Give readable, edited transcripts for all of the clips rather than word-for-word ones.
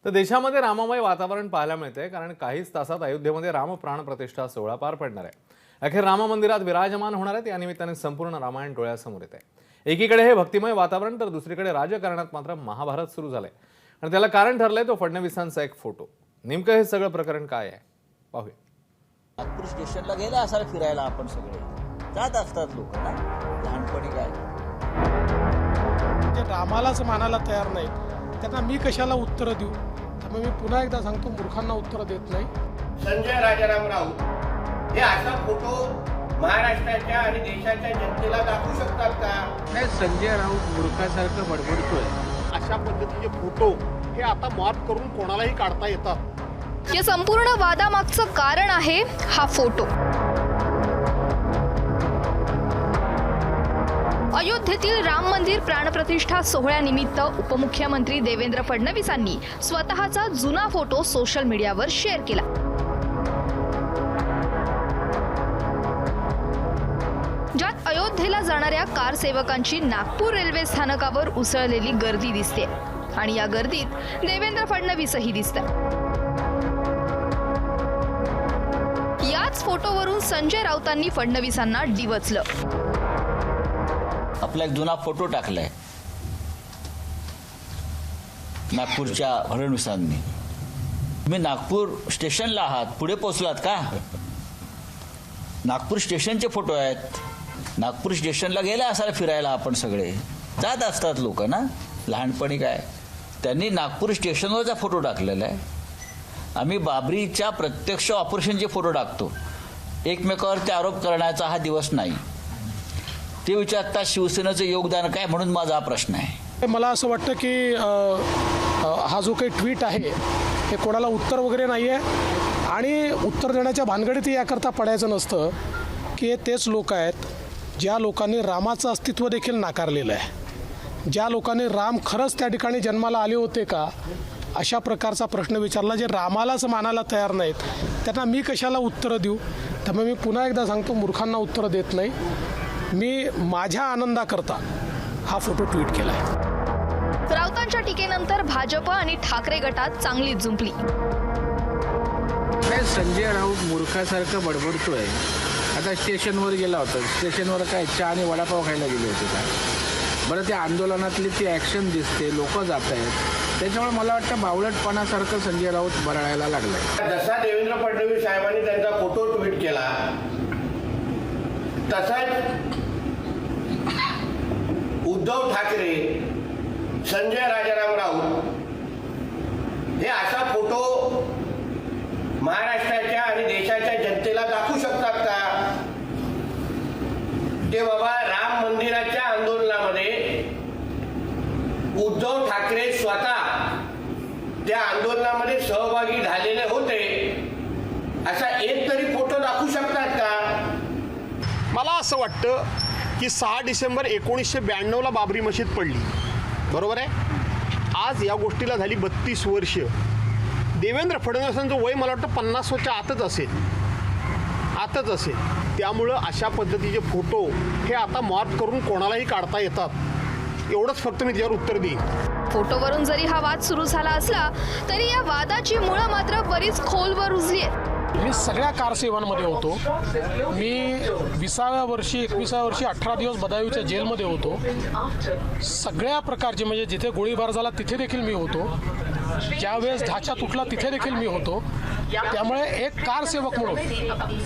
तर देशामध्ये राममय वातावरण पाहायला मिळते, कारण काहीच तासात अयोध्येमध्ये राम प्राण प्रतिष्ठा सोहळा पार पडणार आहे। अखेर राम मंदिरात विराजमान होणार आहेत। या निमित्ताने संपूर्ण रामायण डोळ्यासमोर येत आहे। एकीकडे हे भक्तिमय वातावरण, तर दुसरीकडे राजकारणात मात्र महाभारत सुरू झालंय। आणि त्याला कारण ठरलंय तो फडणवीसांचा एक फोटो। नेमकं हे सगळं प्रकरण काय आहे पाहूया। नागपूर स्टेशनला गेले असाल फिरायला, आपण सगळे जात असतात लोक ना, लहानपणी काय जे रामालाच मानायला तयार नाहीत त्यांना मी कशाला उत्तर देऊ। त्यामुळे मी पुन्हा एकदा सांगतो, मूर्खांना उत्तर देत नाही। संजय राजाराम राऊत हे असा फोटो महाराष्ट्राच्या आणि देशाच्या जनतेला दाखवू शकतात का? नाही, संजय राऊत मूर्खासारखं बडबडतोय। अशा पद्धतीचे फोटो हे आता मॉर्फ करून कोणालाही काढता येतात। या संपूर्ण वादामागचं कारण आहे हा फोटो। अयोध्येतील राम मंदिर प्राणप्रतिष्ठा सोहळ्यानिमित्त उपमुख्यमंत्री देवेंद्र फडणवीसांनी स्वतःचा जुना फोटो सोशल मीडियावर शेअर केला। ज्यात अयोध्येला जाणाऱ्या कार सेवकांची नागपूर रेल्वे स्थानकावर उसळलेली गर्दी दिसते आणि या गर्दीत देवेंद्र फडणवीसही दिसतात। याच फोटोवरून संजय राऊतांनी फडणवीसांना डिवचलं। आपला एक जुना फोटो टाकलाय नागपूरच्या फडणवीसांनी। तुम्ही नागपूर स्टेशनला आहात, पुढे पोहोचलात का? नागपूर स्टेशनचे फोटो आहेत। नागपूर स्टेशनला गेले असाल फिरायला, आपण सगळे जात असतात लोक ना, लहानपणी काय त्यांनी नागपूर स्टेशनवरचा फोटो टाकलेला आहे। आम्ही बाबरीच्या प्रत्यक्ष ऑपरेशनचे फोटो टाकतो। एकमेकावरती आरोप करण्याचा हा दिवस नाही। ते विचारतात शिवसेनेचं योगदान काय, म्हणून माझा हा प्रश्न आहे। मला असं वाटतं की हा जो काही ट्विट आहे हे कोणाला उत्तर वगैरे नाही आहे, आणि उत्तर देण्याच्या भानगडीत याकरता पडायचं नसतं की हे तेच लोक आहेत ज्या लोकांनी रामाचं अस्तित्व देखील नाकारलेलं आहे। ज्या लोकांनी राम खरंच त्या ठिकाणी जन्माला आले होते का, अशा प्रकारचा प्रश्न विचारला। जे रामालाच मानायला तयार नाहीत त्यांना मी कशाला उत्तर देऊ। त्यामुळे मी पुन्हा एकदा सांगतो, मूर्खांना उत्तर देत नाही। मी माझ्या आनंदाकरता हा फोटो ट्विट केला आहे। राऊतांच्या टीकेनंतर भाजप आणि ठाकरे गटात चांगलीच जुंपली। नाही, संजय राऊत मूर्खासारखं बडबडतोय। आता स्टेशनवर गेला होता, स्टेशनवर काय चहा आणि वडापाव खायला गेले होते का? बरं, त्या आंदोलनातली ती ॲक्शन दिसते, लोक जात आहेत, त्याच्यामुळे मला वाटतं बावळटपणासारखं संजय राऊत बरळायला लागलाय। जसा देवेंद्र फडणवीस साहेबांनी त्यांचा फोटो ट्विट केला, तसाच उद्धव ठाकरे, संजय राजाराम राऊत हे असा फोटो महाराष्ट्राच्या आणि देशाच्या जनतेला दाखवू शकतात का? ते बाबा, राम मंदिराच्या आंदोलनामध्ये उद्धव ठाकरे स्वतः त्या आंदोलनामध्ये सहभागी झालेले होते, असा एक तरी फोटो दाखवू शकतात का? मला असं वाटतं की 6 डिसेंबर 1992ला बाबरी मशीद पडली, बरोबर आहे। आज या गोष्टीला झाली 32 वर्ष। देवेंद्र फडणवीसांचं वय मला वाटतं 50च्या आतच असेल। त्यामुळं अशा पद्धतीचे फोटो हे आता मॉर्फ करून कोणालाही काढता येतात। एवढंच फक्त मी त्यावर उत्तर देईन। फोटोवरून जरी हा वाद सुरू झाला असला तरी या वादाची मुळं मात्र बरीच खोलवर रुजली आहेत। मी सगळ्या कारसेवांमध्ये होतो। मी 20व्या वर्षी 21व्या वर्षी 18 दिवस बदायूच्या जेलमध्ये होतो। सगळ्या प्रकारचे, म्हणजे जिथे गोळीबार झाला तिथे देखील मी होतो, ज्यावेळेस ढाचा तुटला तिथे देखील मी होतो। त्यामुळे एक कारसेवक म्हणून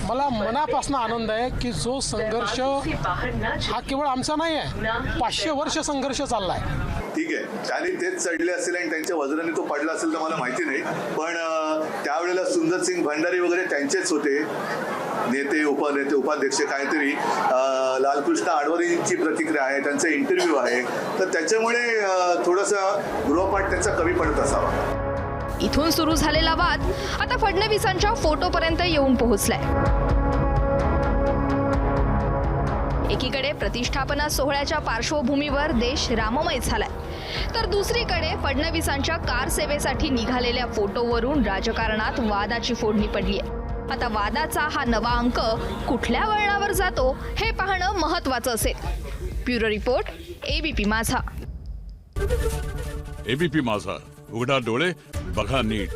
मला मनापासून आनंद आहे की जो संघर्ष हा केवळ आमचा नाही आहे, 500 वर्ष संघर्ष चालला आहे। ठीक आहे, त्याने तेच चढले असेल आणि त्यांच्या वजनाने तो पडला असेल तर मला माहिती नाही, पण त्यावेळेला सुंदरसिंग भंडारी वगैरे त्यांचेच होते नेते, उपाध्यक्ष काहीतरी। लालकृष्ण आडवाणींची प्रतिक्रिया आहे, त्यांचा इंटरव्ह्यू आहे, तर त्याच्यामुळे थोडंसं गृहपाठ त्यांचा कमी पडत असावा। इथून सुरू झालेला वाद आता फडणवीसांच्या फोटोपर्यंत येऊन पोहोचलाय। एकीकडे प्रतिष्ठापना सोहळ्याच्या पार्श्वभूमीवर देश राममय झालाय, तर दुसरीकडे फडणवीसांच्या कार सेवेसाठी निघालेल्या फोटोवरून राजकारणात वादाची फोडणी पडली आहे। आता वादाचा हा नवा अंक कुठल्या वळणावर जातो हे पाहणं महत्त्वाचं असेल। ब्युरो रिपोर्ट, एबीपी माझा। एबीपी माझा, उघडा डोळे बघा नीट.